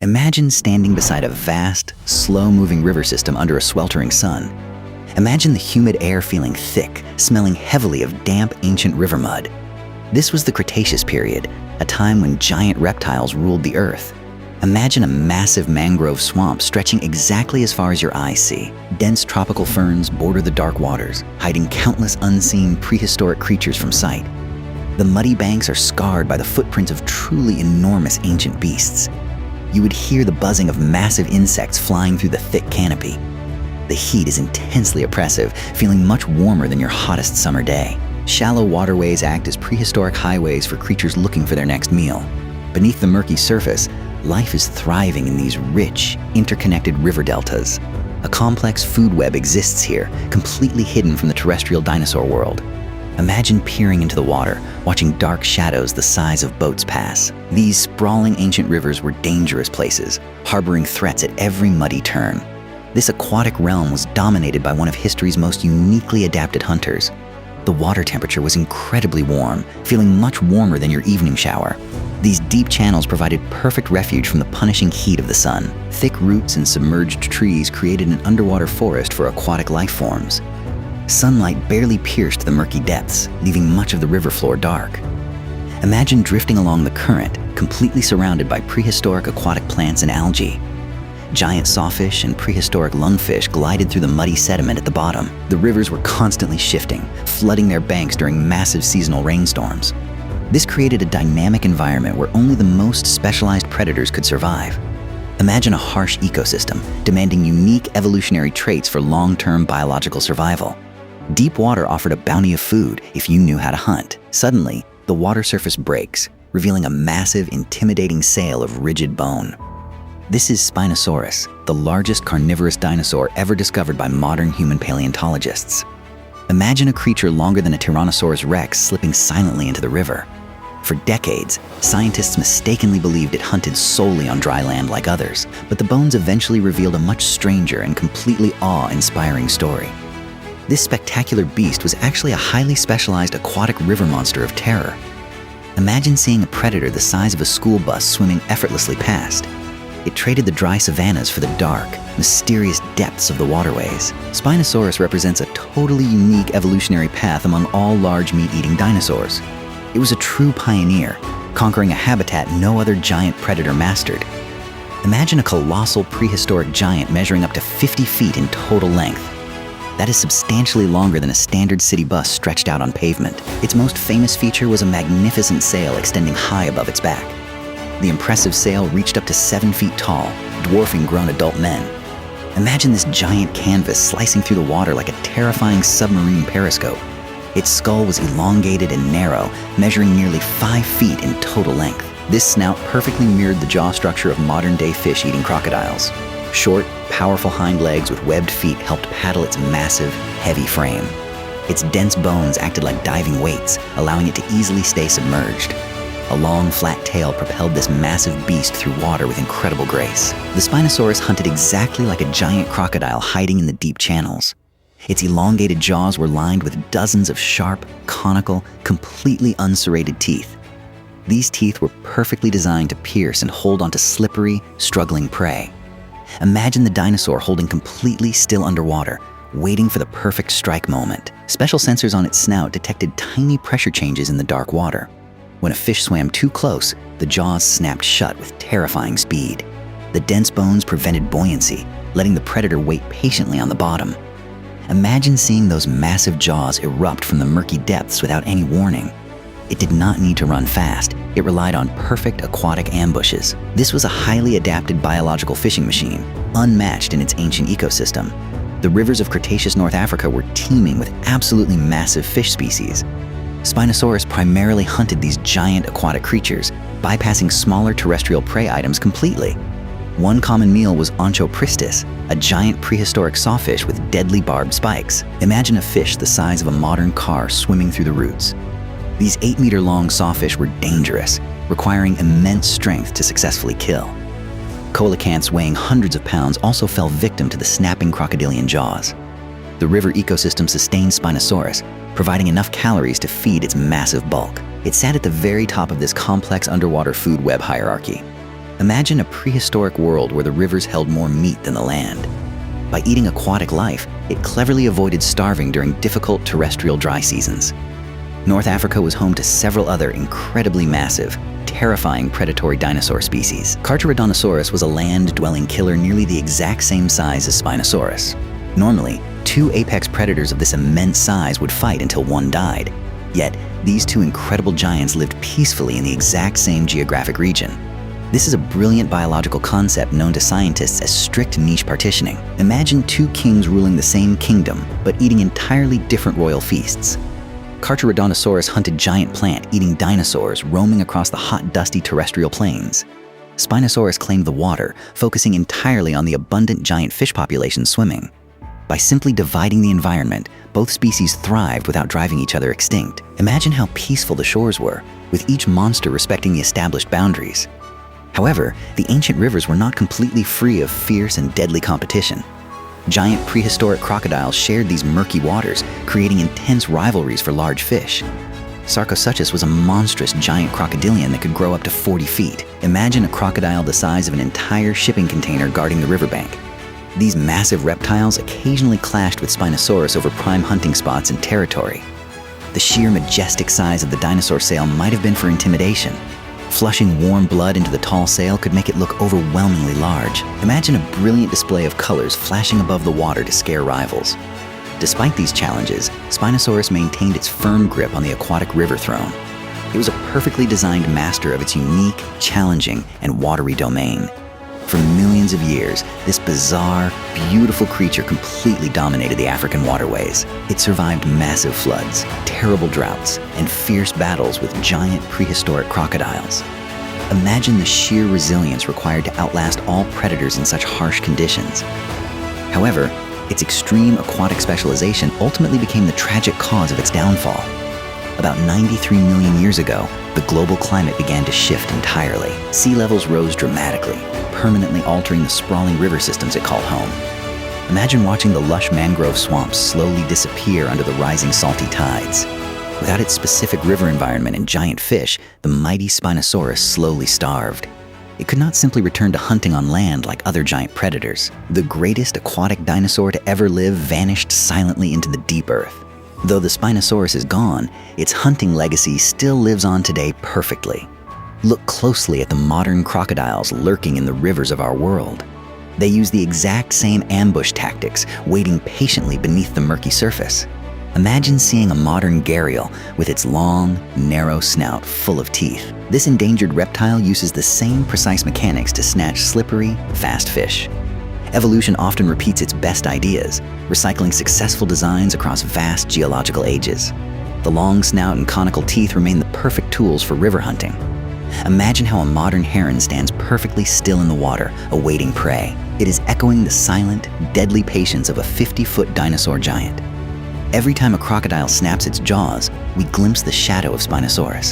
Imagine standing beside a vast, slow-moving river system under a sweltering sun. Imagine the humid air feeling thick, smelling heavily of damp, ancient river mud. This was the Cretaceous period, a time when giant reptiles ruled the earth. Imagine a massive mangrove swamp stretching exactly as far as your eyes see. Dense tropical ferns border the dark waters, hiding countless unseen prehistoric creatures from sight. The muddy banks are scarred by the footprints of truly enormous ancient beasts. You would hear the buzzing of massive insects flying through the thick canopy. The heat is intensely oppressive, feeling much warmer than your hottest summer day. Shallow waterways act as prehistoric highways for creatures looking for their next meal. Beneath the murky surface, life is thriving in these rich, interconnected river deltas. A complex food web exists here, completely hidden from the terrestrial dinosaur world. Imagine peering into the water, watching dark shadows the size of boats pass. These sprawling ancient rivers were dangerous places, harboring threats at every muddy turn. This aquatic realm was dominated by one of history's most uniquely adapted hunters. The water temperature was incredibly warm, feeling much warmer than your evening shower. These deep channels provided perfect refuge from the punishing heat of the sun. Thick roots and submerged trees created an underwater forest for aquatic life forms. Sunlight barely pierced the murky depths, leaving much of the river floor dark. Imagine drifting along the current, completely surrounded by prehistoric aquatic plants and algae. Giant sawfish and prehistoric lungfish glided through the muddy sediment at the bottom. The rivers were constantly shifting, flooding their banks during massive seasonal rainstorms. This created a dynamic environment where only the most specialized predators could survive. Imagine a harsh ecosystem, demanding unique evolutionary traits for long-term biological survival. Deep water offered a bounty of food if you knew how to hunt. Suddenly, the water surface breaks, revealing a massive, intimidating sail of rigid bone. This is Spinosaurus, the largest carnivorous dinosaur ever discovered by modern human paleontologists. Imagine a creature longer than a Tyrannosaurus rex slipping silently into the river. For decades, scientists mistakenly believed it hunted solely on dry land like others, but the bones eventually revealed a much stranger and completely awe-inspiring story. This spectacular beast was actually a highly specialized aquatic river monster of terror. Imagine seeing a predator the size of a school bus swimming effortlessly past. It traded the dry savannas for the dark, mysterious depths of the waterways. Spinosaurus represents a totally unique evolutionary path among all large meat-eating dinosaurs. It was a true pioneer, conquering a habitat no other giant predator mastered. Imagine a colossal prehistoric giant measuring up to 50 feet in total length. That is substantially longer than a standard city bus stretched out on pavement. Its most famous feature was a magnificent sail extending high above its back. The impressive sail reached up to 7 feet tall, dwarfing grown adult men. Imagine this giant canvas slicing through the water like a terrifying submarine periscope. Its skull was elongated and narrow, measuring nearly 5 feet in total length. This snout perfectly mirrored the jaw structure of modern-day fish-eating crocodiles. Short, powerful hind legs with webbed feet helped paddle its massive, heavy frame. Its dense bones acted like diving weights, allowing it to easily stay submerged. A long, flat tail propelled this massive beast through water with incredible grace. The Spinosaurus hunted exactly like a giant crocodile hiding in the deep channels. Its elongated jaws were lined with dozens of sharp, conical, completely unserrated teeth. These teeth were perfectly designed to pierce and hold onto slippery, struggling prey. Imagine the dinosaur holding completely still underwater, waiting for the perfect strike moment. Special sensors on its snout detected tiny pressure changes in the dark water. When a fish swam too close, the jaws snapped shut with terrifying speed. The dense bones prevented buoyancy, letting the predator wait patiently on the bottom. Imagine seeing those massive jaws erupt from the murky depths without any warning. It did not need to run fast. It relied on perfect aquatic ambushes. This was a highly adapted biological fishing machine, unmatched in its ancient ecosystem. The rivers of Cretaceous North Africa were teeming with absolutely massive fish species. Spinosaurus primarily hunted these giant aquatic creatures, bypassing smaller terrestrial prey items completely. One common meal was Onchopristis, a giant prehistoric sawfish with deadly barbed spikes. Imagine a fish the size of a modern car swimming through the roots. These 8-meter-long sawfish were dangerous, requiring immense strength to successfully kill. Coelacanths weighing hundreds of pounds also fell victim to the snapping crocodilian jaws. The river ecosystem sustained Spinosaurus, providing enough calories to feed its massive bulk. It sat at the very top of this complex underwater food web hierarchy. Imagine a prehistoric world where the rivers held more meat than the land. By eating aquatic life, it cleverly avoided starving during difficult terrestrial dry seasons. North Africa was home to several other incredibly massive, terrifying predatory dinosaur species. Tyrannosaurus was a land-dwelling killer nearly the exact same size as Spinosaurus. Normally, two apex predators of this immense size would fight until one died. Yet, these two incredible giants lived peacefully in the exact same geographic region. This is a brilliant biological concept known to scientists as strict niche partitioning. Imagine two kings ruling the same kingdom, but eating entirely different royal feasts. Tyrannosaurus hunted giant plant-eating dinosaurs roaming across the hot, dusty terrestrial plains. Spinosaurus claimed the water, focusing entirely on the abundant giant fish populations swimming. By simply dividing the environment, both species thrived without driving each other extinct. Imagine how peaceful the shores were, with each monster respecting the established boundaries. However, the ancient rivers were not completely free of fierce and deadly competition. Giant prehistoric crocodiles shared these murky waters, creating intense rivalries for large fish. Cretaceous was a monstrous giant crocodilian that could grow up to 40 feet. Imagine a crocodile the size of an entire shipping container guarding the riverbank. These massive reptiles occasionally clashed with Spinosaurus over prime hunting spots and territory. The sheer majestic size of the dinosaur sail might have been for intimidation. Flushing warm blood into the tall sail could make it look overwhelmingly large. Imagine a brilliant display of colors flashing above the water to scare rivals. Despite these challenges, Spinosaurus maintained its firm grip on the aquatic river throne. It was a perfectly designed master of its unique, challenging, and watery domain. For millions of years, this bizarre, beautiful creature completely dominated the African waterways. It survived massive floods, terrible droughts, and fierce battles with giant prehistoric crocodiles. Imagine the sheer resilience required to outlast all predators in such harsh conditions. However, its extreme aquatic specialization ultimately became the tragic cause of its downfall. About 93 million years ago, the global climate began to shift entirely. Sea levels rose dramatically, permanently altering the sprawling river systems it called home. Imagine watching the lush mangrove swamps slowly disappear under the rising salty tides. Without its specific river environment and giant fish, the mighty Spinosaurus slowly starved. It could not simply return to hunting on land like other giant predators. The greatest aquatic dinosaur to ever live vanished silently into the deep earth. Though the Spinosaurus is gone, its hunting legacy still lives on today perfectly. Look closely at the modern crocodiles lurking in the rivers of our world. They use the exact same ambush tactics, waiting patiently beneath the murky surface. Imagine seeing a modern gharial with its long, narrow snout full of teeth. This endangered reptile uses the same precise mechanics to snatch slippery, fast fish. Evolution often repeats its best ideas, recycling successful designs across vast geological ages. The long snout and conical teeth remain the perfect tools for river hunting. Imagine how a modern heron stands perfectly still in the water, awaiting prey. It is echoing the silent, deadly patience of a 50-foot dinosaur giant. Every time a crocodile snaps its jaws, we glimpse the shadow of Spinosaurus.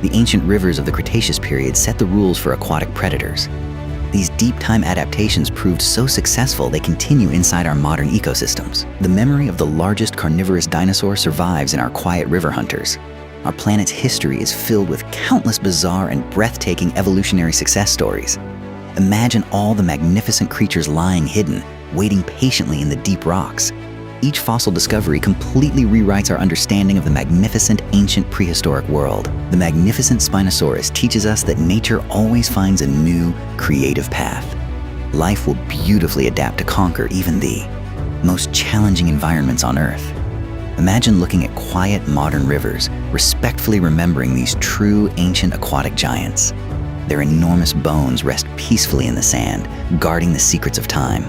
The ancient rivers of the Cretaceous period set the rules for aquatic predators. These deep-time adaptations proved so successful they continue inside our modern ecosystems. The memory of the largest carnivorous dinosaur survives in our quiet river hunters. Our planet's history is filled with countless bizarre and breathtaking evolutionary success stories. Imagine all the magnificent creatures lying hidden, waiting patiently in the deep rocks. Each fossil discovery completely rewrites our understanding of the magnificent ancient prehistoric world. The magnificent Spinosaurus teaches us that nature always finds a new, creative path. Life will beautifully adapt to conquer even the most challenging environments on Earth. Imagine looking at quiet modern rivers, respectfully remembering these true ancient aquatic giants. Their enormous bones rest peacefully in the sand, guarding the secrets of time.